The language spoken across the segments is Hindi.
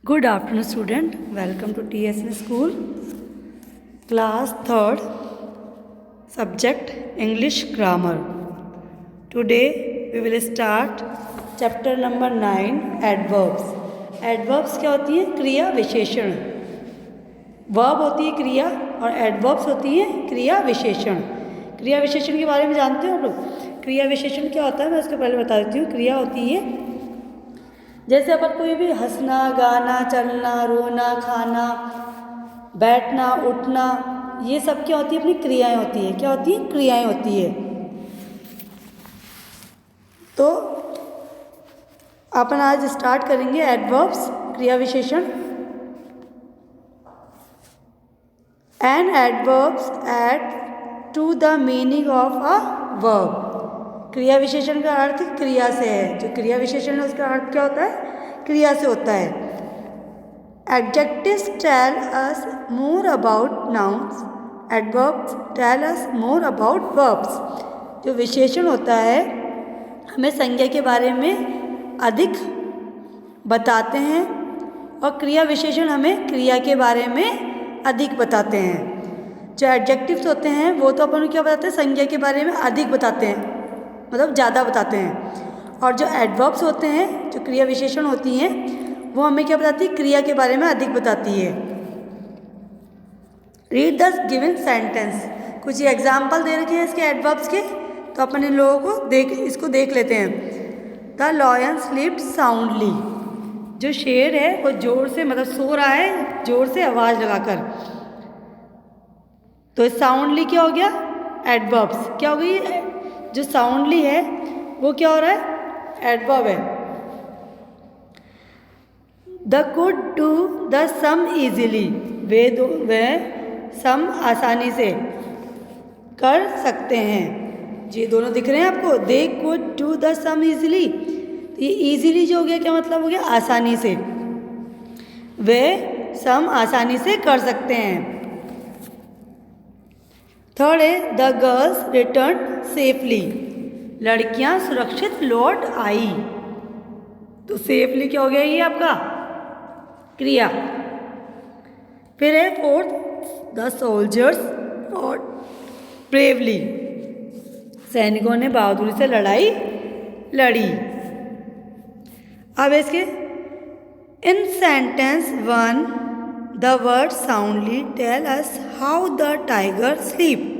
Good afternoon, student. Welcome to TSN School, class 3rd, subject English Grammar. Today we will start chapter number 9, Adverbs. Adverbs क्या होती है? क्रिया विशेषण. वर्ब होती है क्रिया और एडवर्ब्स होती है क्रिया विशेषण. क्रिया विशेषण के बारे में जानते हो आप लोग? क्रिया विशेषण क्या होता है मैं उसके पहले बता देती हूँ. क्रिया होती है जैसे अपन कोई भी हंसना, गाना, चलना, रोना, खाना, बैठना, उठना, ये सब क्या होती है? अपनी क्रियाएं होती है. क्या होती है? क्रियाएं होती है. तो अपन आज स्टार्ट करेंगे एडवर्ब्स, क्रिया विशेषण. An adverbs add to the meaning of a verb. क्रिया विशेषण का अर्थ क्रिया से है. जो क्रिया विशेषण है उसका अर्थ क्या होता है? क्रिया से होता है. Adjectives tell us more about nouns. Adverbs tell us more about verbs. जो विशेषण होता है हमें संज्ञा के बारे में अधिक बताते हैं और क्रिया विशेषण हमें क्रिया के बारे में अधिक बताते हैं. जो एडजेक्टिव्स होते हैं वो तो अपन क्या बताते हैं? संज्ञा के बारे में अधिक बताते हैं, मतलब ज़्यादा बताते हैं. और जो एडवर्ब्स होते हैं, जो क्रिया विशेषण होती हैं, वो हमें क्या बताती है? क्रिया के बारे में अधिक बताती है. Read the given sentence. कुछ एग्जाम्पल दे रखे हैं इसके एडवर्ब्स के, तो अपन इन लोगों को इसको देख लेते हैं. The lion slept soundly. जो शेर है वो जोर से, मतलब सो रहा है जोर से आवाज़ लगाकर. तो साउंडली क्या हो गया? एडवर्ब्स. क्या हो गई? जो साउंडली है वो क्या हो रहा है? एडवर्ब है. They could do the sum easily. वे सम आसानी से कर सकते हैं. ये दोनों दिख रहे हैं आपको. They could do the sum easily. ये ईजिली जो हो गया क्या मतलब हो गया? आसानी से. वे सम आसानी से कर सकते हैं. थर्ड है द गर्ल्स रिटर्न सेफली. लड़कियां सुरक्षित लौट आई. तो सेफली क्या हो गया? ये आपका क्रिया. फिर है fourth, the soldiers fought bravely. सैनिकों ने बहादुरी से लड़ाई लड़ी. अब इसके in sentence 1 the word soundly tell us how the tiger sleep.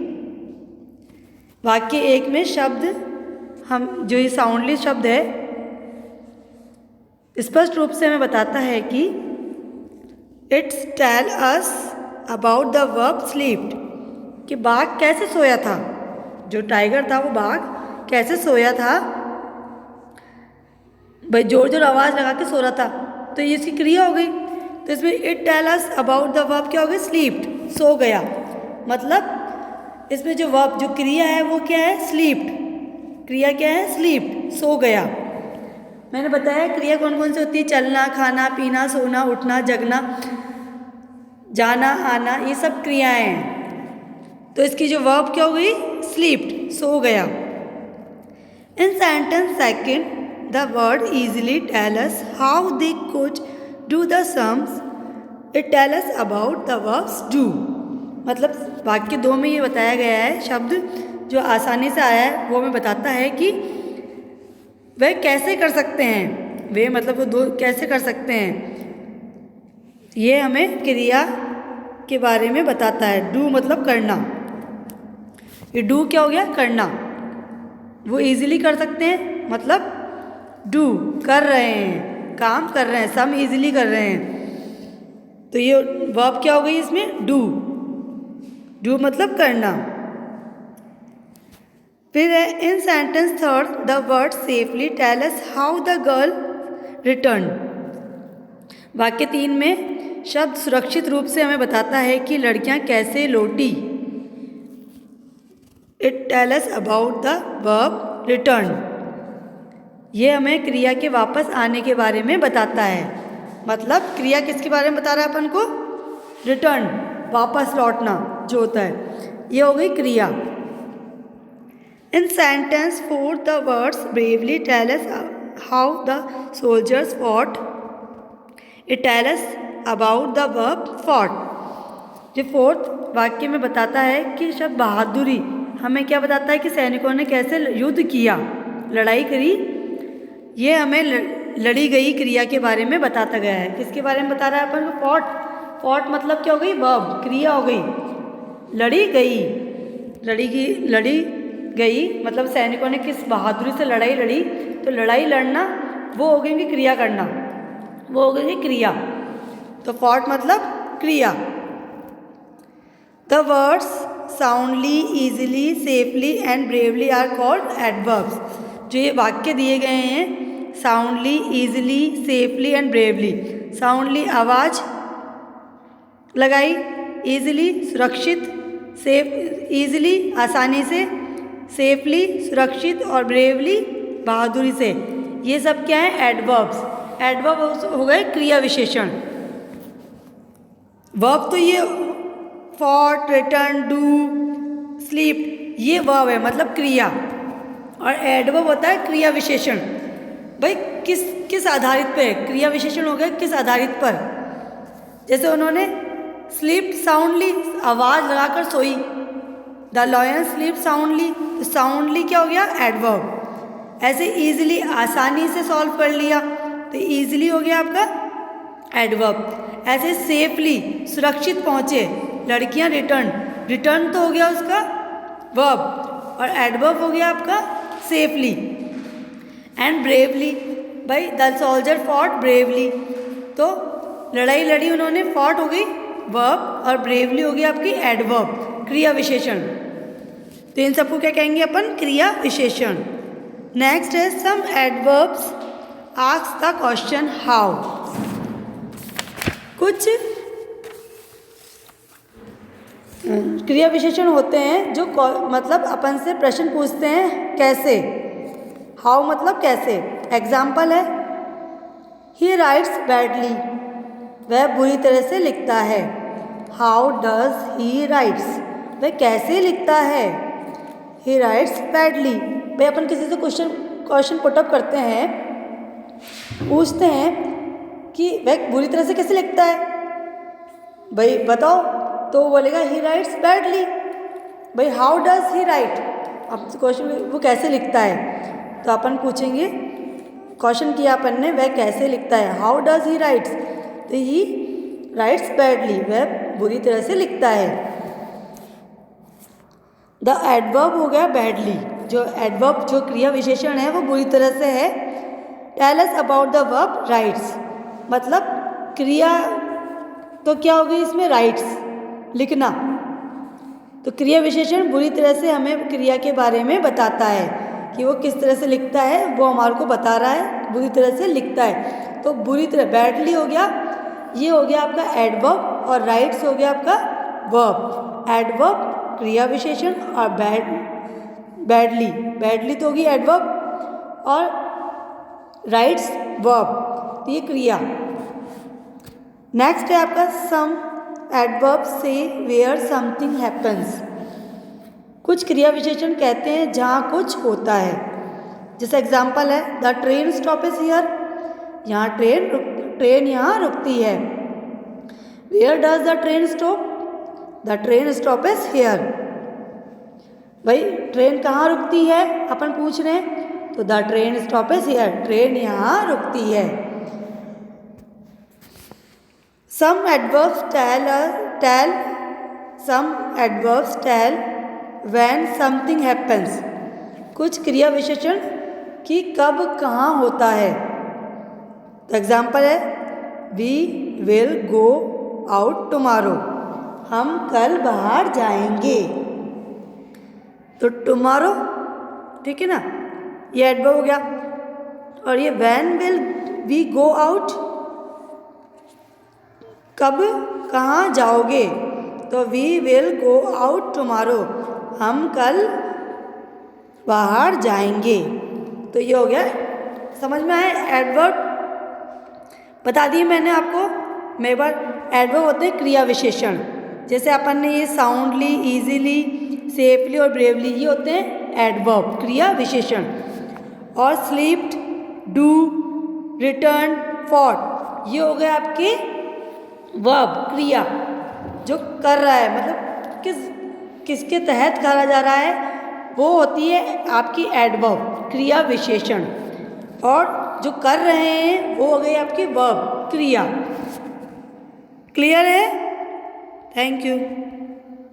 वाक्य एक में शब्द हम जो ये साउंडली शब्द है स्पष्ट रूप से हमें बताता है कि it's tell us about the verb slept. कि बाघ कैसे सोया था. जो टाइगर था वो बाघ कैसे सोया था, भाई जोर जोर आवाज़ लगा के सो रहा था. तो ये इसकी क्रिया हो गई. तो इसमें it tell us about the verb क्या हो गई? स्लीप्ड, सो गया. मतलब इसमें जो वर्ब, जो क्रिया है वो क्या है? स्लीप्ड. क्रिया क्या है? स्लीप्ड, सो गया. मैंने बताया क्रिया कौन कौन सी होती है? चलना, खाना, पीना, सोना, उठना, जगना, जाना, आना, ये सब क्रियाएं हैं. तो इसकी जो वर्ब क्या हो गई? स्लीप्ड, सो गया. In sentence second the word easily tell us how they could do the sums. It tell us about the verbs do. मतलब वाक्य 2 में ये बताया गया है, शब्द जो आसानी से आया है वो हमें बताता है कि वे कैसे कर सकते हैं. वे मतलब वो दो कैसे कर सकते हैं, ये हमें क्रिया के बारे में बताता है. डू मतलब करना. ये डू क्या हो गया? करना. वो इजीली कर सकते हैं, मतलब डू कर रहे हैं, काम कर रहे हैं, सम इजीली कर रहे हैं. तो ये वर्ब क्या हो गई इसमें? डू. डू मतलब करना. फिर है in sentence third the word safely tell us how the girl return. वाक्य 3 में शब्द सुरक्षित रूप से हमें बताता है कि लड़कियां कैसे लौटी. It tell us about the verb return. ये हमें क्रिया के वापस आने के बारे में बताता है. मतलब क्रिया किसके बारे में बता रहा है अपन को? रिटर्न, वापस लौटना जो होता है, ये हो गई क्रिया. In sentence 4 the words bravely tell us how the soldiers fought. It tell us about the verb fought. जो फोर्थ वाक्य में बताता है कि शब्द बहादुरी हमें क्या बताता है कि सैनिकों ने कैसे युद्ध किया, लड़ाई करी। ये हमें लड़ी गई क्रिया के बारे में बताता गया है। किसके बारे में बता रहा है अपन को? फॉट। फॉट मतलब क्या हो गई? वर्ब, क्रिया हो गई। लड़ी गई, लड़ी गई मतलब सैनिकों ने किस बहादुरी से लड़ाई लड़ी। तो लड़ाई लड़ना वो हो गई क्रिया करना, वो हो गई क्रिया। तो फॉट मतलब क्रिया। The words soundly, easily, safely and bravely are called adverbs. जो ये वाक्य दिए गए हैं, soundly, easily, safely and bravely. Soundly आवाज़ लगाई, ईजिली सुरक्षित, सेफ ईजिली आसानी से, सेफली सुरक्षित और ब्रेवली बहादुरी से। ये सब क्या है? एडवर्ब्स। एडवर्ब हो गए क्रिया विशेषण। वर्ब तो ये फॉट, रिटर्न, डू, स्लीप ये वर्ब है मतलब क्रिया, और एडवर्ब होता है क्रिया विशेषण। भाई किस आधारित पे? क्रिया विशेषण हो गया किस आधारित पर? जैसे उन्होंने स्लीप साउंडली, आवाज़ लगाकर सोई। द लॉयन स्लीप साउंडली, तो साउंडली क्या हो गया? एडवर्ब। ऐसे ईजिली आसानी से सॉल्व कर लिया, तो ईजिली हो गया आपका एडवर्ब। ऐसे सेफली सुरक्षित पहुँचे लड़कियां, रिटर्न तो हो गया उसका वर्ब, और एडवर्ब हो गया आपका सेफली। एंड ब्रेवली, भाई द सोल्जर फॉट ब्रेवली, तो लड़ाई लड़ी उन्होंने, फॉट हो गई वर्ब और ब्रेवली हो गई आपकी एडवर्ब, क्रिया विशेषण। तो इन सबको क्या कहेंगे अपन? क्रिया विशेषण। नेक्स्ट है some adverbs ask the question how. कुछ क्रिया विशेषण होते हैं जो मतलब अपन से प्रश्न पूछते हैं कैसे। हाउ मतलब कैसे। एग्जाम्पल है, ही राइट्स बैडली, वह बुरी तरह से लिखता है। हाउ डज ही राइट्स, वह कैसे लिखता है। ही राइट्स बैडली, भाई अपन किसी से क्वेश्चन पुटअप करते हैं, पूछते हैं कि वह बुरी तरह से कैसे लिखता है, भाई बताओ, तो वो बोलेगा ही राइट्स बैडली। भाई हाउ डज ही राइट, अब क्वेश्चन वो कैसे लिखता है, तो अपन पूछेंगे, क्वेश्चन किया अपन ने, वह कैसे लिखता है, हाउ डज ही राइट्स, तो ही राइट्स बैडली, वह बुरी तरह से लिखता है। द एडवर्ब हो गया बैडली, जो एडवर्ब जो क्रिया विशेषण है वो बुरी तरह से है। Tell us about the verb writes, मतलब क्रिया तो क्या होगी इसमें? राइट्स, लिखना। तो क्रिया विशेषण बुरी तरह से हमें क्रिया के बारे में बताता है कि वो किस तरह से लिखता है, वो हमारे को बता रहा है बुरी तरह से लिखता है। तो बुरी तरह बैडली हो गया, ये हो गया आपका एडवर्ब, और राइट्स हो गया आपका वर्ब। एडवर्ब क्रिया विशेषण और बैडली तो होगी एडवर्ब, और राइट्स वर्ब, तो ये क्रिया। नेक्स्ट है आपका सम एडवर्ब्स से वेयर समथिंग हैपन्स। कुछ क्रिया विशेषण कहते हैं जहाँ कुछ होता है। जैसे एग्जाम्पल है, the train stop is here, यहाँ ट्रेन यहाँ रुकती है। Where does the train stop, the train stop is here. भाई ट्रेन कहाँ रुकती है अपन पूछ रहे हैं, तो the train stop is here, train यहाँ रुकती है। Some adverbs tell when something happens. कुछ क्रिया विशेषण कि कब कहाँ होता है। तो एग्जाम्पल है, We will go out tomorrow, हम कल बाहर जाएंगे। तो tomorrow, ठीक है ना, ये एडवर्ब हो गया। और ये when will we go out, कब कहाँ जाओगे, तो we will go out tomorrow, हम कल बाहर जाएंगे। तो ये हो गया, समझ में आए एडवर्ब, बता दिए मैंने आपको। मैं एक बार, एडवर्ब होते हैं क्रिया विशेषण। जैसे अपन ने ये साउंडली, ईजिली, सेफली और ब्रेवली, ये होते हैं एडवर्ब क्रिया विशेषण। और स्लीप्ड, डू, रिटर्न, फॉट, ये हो गया आपके वर्ब, क्रिया जो कर रहा है, मतलब किसके तहत करा जा रहा है, वो होती है आपकी एडवर्ब, क्रिया विशेषण। और जो कर रहे हैं वो हो गई आपकी वर्ब, क्रिया। क्लियर है? Thank you.